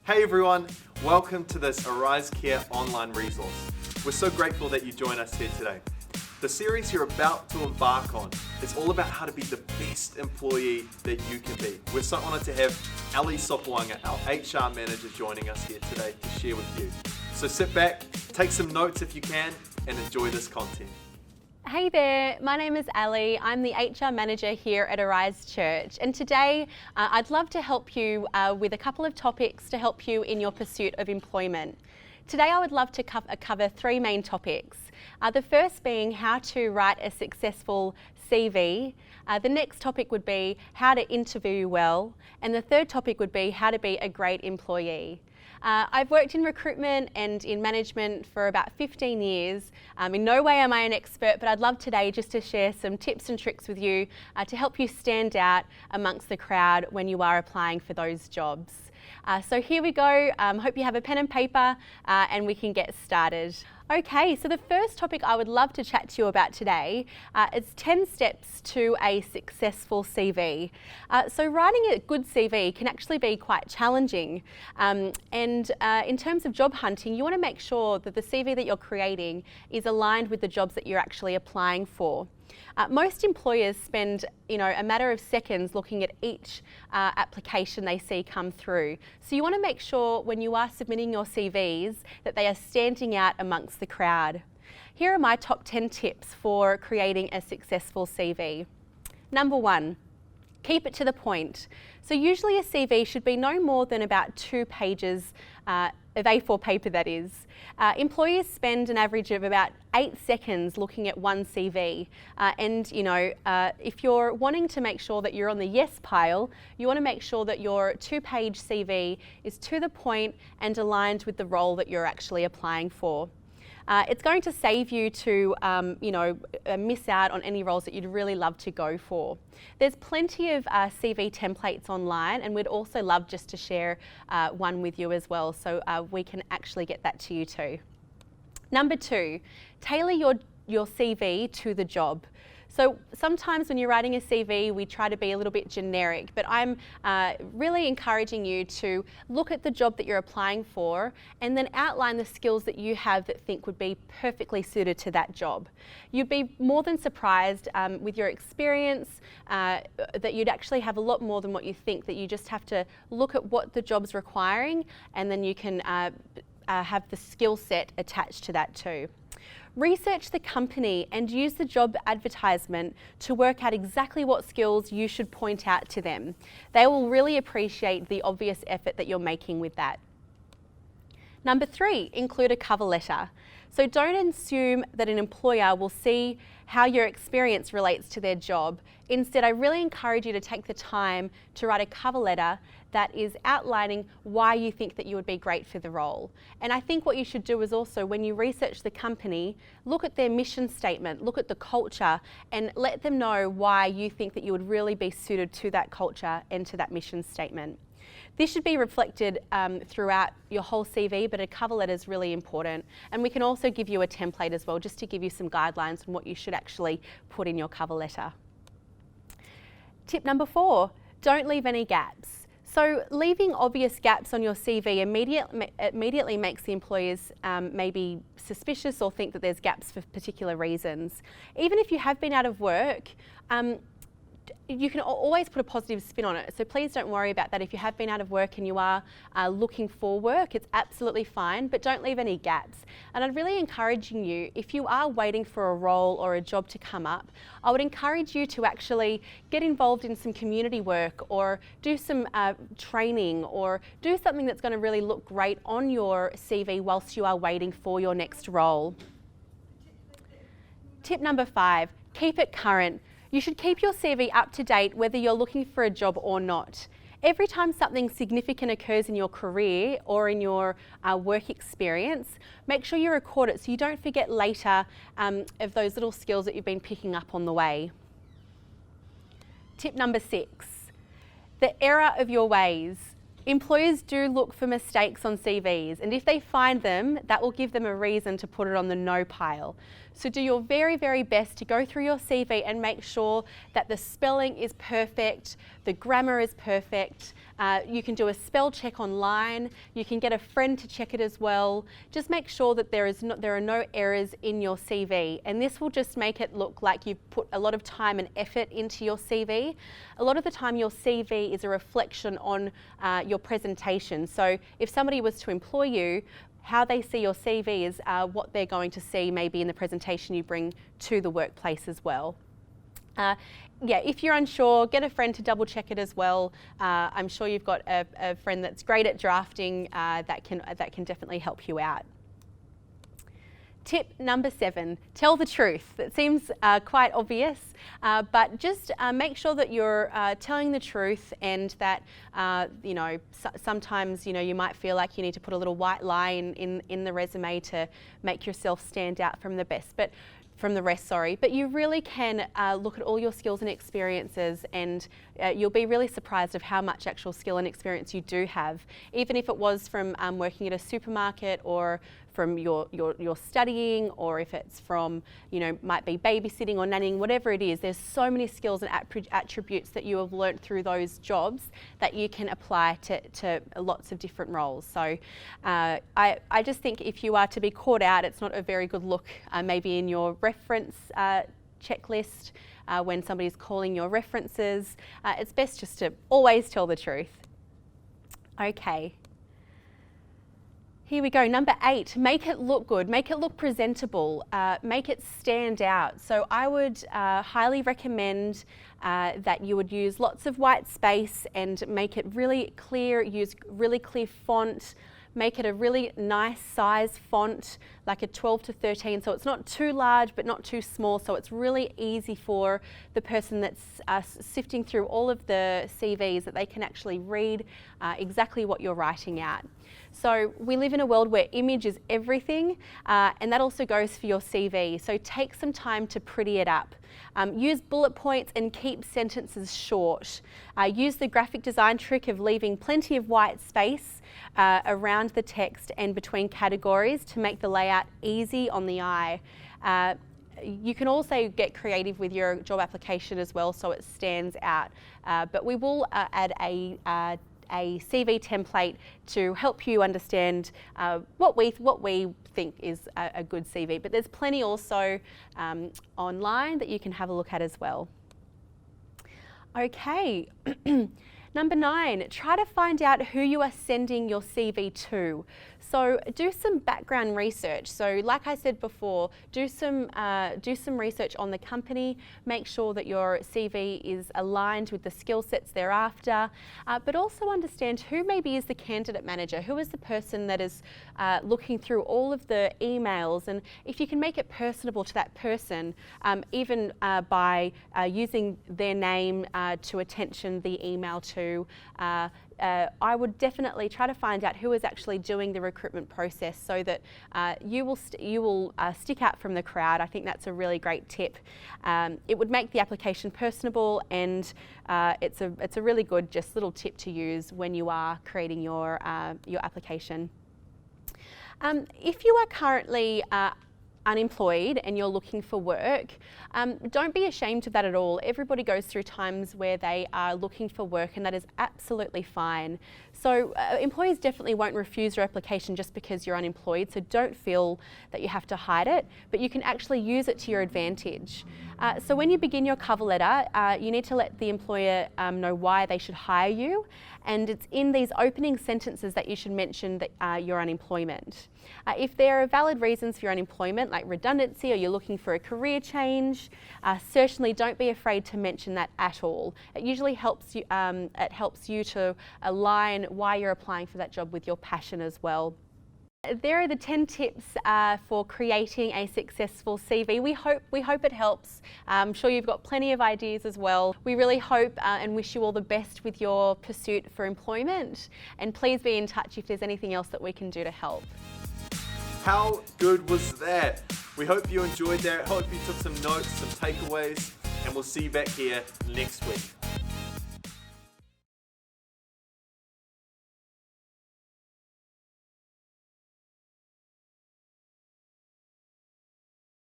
Hey everyone, welcome to this Arise Care online resource. We're so grateful that you join us here today. The series you're about to embark on is all about how to be the best employee that you can be. We're so honoured to have Ali Sopawanga, our HR manager, joining us here today to share with you. So sit back, take some notes if you can, and enjoy this content. Hey there, my name is Ali. I'm the HR manager here at Arise Church, and today I'd love to help you with a couple of topics to help you in your pursuit of employment. Today I would love to cover three main topics. The first being how to write a successful CV. The next topic would be how to interview well, and the third topic would be how to be a great employee. I've worked in recruitment and in management for about 15 years. In no way am I an expert, but I'd love today just to share some tips and tricks with you to help you stand out amongst the crowd when you are applying for those jobs. So here we go. Hope you have a pen and paper and we can get started. Okay, so the first topic I would love to chat to you about today is 10 steps to a successful CV. So writing a good CV can actually be quite challenging. In terms of job hunting, you want to make sure that the CV that you're creating is aligned with the jobs that you're actually applying for. Most employers spend, a matter of seconds looking at each application they see come through. So you want to make sure when you are submitting your CVs that they are standing out amongst the crowd. Here are my top 10 tips for creating a successful CV. Number 1, keep it to the point. So usually a CV should be no more than about 2 pages of A4 paper, that is. Employers spend an average of about 8 seconds looking at one CV. If you're wanting to make sure that you're on the yes pile, you want to make sure that your 2-page CV is to the point and aligned with the role that you're actually applying for. It's going to save you to, miss out on any roles that you'd really love to go for. There's plenty of CV templates online, and we'd also love just to share one with you as well, so we can actually get that to you too. Number 2, tailor your CV to the job. So sometimes when you're writing a CV, we try to be a little bit generic, but I'm really encouraging you to look at the job that you're applying for and then outline the skills that you have that think would be perfectly suited to that job. You'd be more than surprised with your experience that you'd actually have a lot more than what you think, that you just have to look at what the job's requiring and then you can have the skill set attached to that too. Research the company and use the job advertisement to work out exactly what skills you should point out to them. They will really appreciate the obvious effort that you're making with that. Number 3, include a cover letter. So don't assume that an employer will see how your experience relates to their job. Instead, I really encourage you to take the time to write a cover letter that is outlining why you think that you would be great for the role. And I think what you should do is also, when you research the company, look at their mission statement, look at the culture, and let them know why you think that you would really be suited to that culture and to that mission statement. This should be reflected throughout your whole CV, but a cover letter is really important. And we can also give you a template as well, just to give you some guidelines on what you should actually put in your cover letter. Tip number 4, don't leave any gaps. So leaving obvious gaps on your CV immediately makes the employers maybe suspicious or think that there's gaps for particular reasons. Even if you have been out of work, you can always put a positive spin on it, so please don't worry about that. If you have been out of work and you are looking for work, it's absolutely fine, but don't leave any gaps. And I'd really encourage you, if you are waiting for a role or a job to come up, I would encourage you to actually get involved in some community work or do some training or do something that's going to really look great on your CV whilst you are waiting for your next role. Tip number 5, keep it current. You should keep your CV up to date whether you're looking for a job or not. Every time something significant occurs in your career or in your work experience, make sure you record it so you don't forget later of those little skills that you've been picking up on the way. Tip number 6, the error of your ways. Employers do look for mistakes on CVs, and if they find them, that will give them a reason to put it on the no pile. So do your very, very best to go through your CV and make sure that the spelling is perfect, the grammar is perfect. You can do a spell check online. You can get a friend to check it as well. Just make sure that there are no errors in your CV, and this will just make it look like you've put a lot of time and effort into your CV. A lot of the time your CV is a reflection on your presentation. So if somebody was to employ you, how they see your CV is what they're going to see maybe in the presentation you bring to the workplace as well. Yeah, if you're unsure, get a friend to double check it as well. I'm sure you've got a friend that's great at drafting that can definitely help you out. Tip number 7, tell the truth. That seems quite obvious, but just make sure that you're telling the truth, and that sometimes you might feel like you need to put a little white lie in the resume to make yourself stand out from the rest, but you really can look at all your skills and experiences, and you'll be really surprised of how much actual skill and experience you do have, even if it was from working at a supermarket, or from your studying, or if it's from, might be babysitting or nannying, whatever it is. There's so many skills and attributes that you have learnt through those jobs that you can apply to lots of different roles. So I just think if you are to be caught out, it's not a very good look maybe in your reference checklist when somebody's calling your references. It's best just to always tell the truth. Okay. Here we go, number 8, make it look good, make it look presentable, make it stand out. So I would highly recommend that you would use lots of white space and make it really clear, use really clear font, make it a really nice size font, like a 12 to 13, so it's not too large but not too small, so it's really easy for the person that's sifting through all of the CVs, that they can actually read exactly what you're writing out. So we live in a world where image is everything, and that also goes for your CV. So take some time to pretty it up. Use bullet points and keep sentences short. Use the graphic design trick of leaving plenty of white space around the text and between categories to make the layout easy on the eye. You can also get creative with your job application as well, so it stands out. But we will add a CV template to help you understand what we think is a good CV. But there's plenty also online that you can have a look at as well. Okay. Number 9, try to find out who you are sending your CV to. So do some background research. So like I said before, do some research on the company. Make sure that your CV is aligned with the skill sets they're after, but also understand who maybe is the candidate manager, who is the person that is looking through all of the emails, and if you can make it personable to that person, even by using their name to attention the email to. I would definitely try to find out who is actually doing the recruitment process, so that you will stick out from the crowd. I think that's a really great tip. It would make the application personable, and it's a really good just little tip to use when you are creating your application. If you are currently unemployed and you're looking for work, don't be ashamed of that at all. Everybody goes through times where they are looking for work, and that is absolutely fine. So employers definitely won't refuse your application just because you're unemployed, so don't feel that you have to hide it, but you can actually use it to your advantage. So when you begin your cover letter, you need to let the employer know why they should hire you, and it's in these opening sentences that you should mention that your unemployment. If there are valid reasons for your unemployment, like redundancy, or you're looking for a career change, certainly don't be afraid to mention that at all. It usually helps you, to align why you're applying for that job with your passion as well. There are the 10 tips for creating a successful CV. We hope it helps. I'm sure you've got plenty of ideas as well. We really hope and wish you all the best with your pursuit for employment. And please be in touch if there's anything else that we can do to help. How good was that? We hope you enjoyed that. Hope you took some notes, some takeaways, and we'll see you back here next week.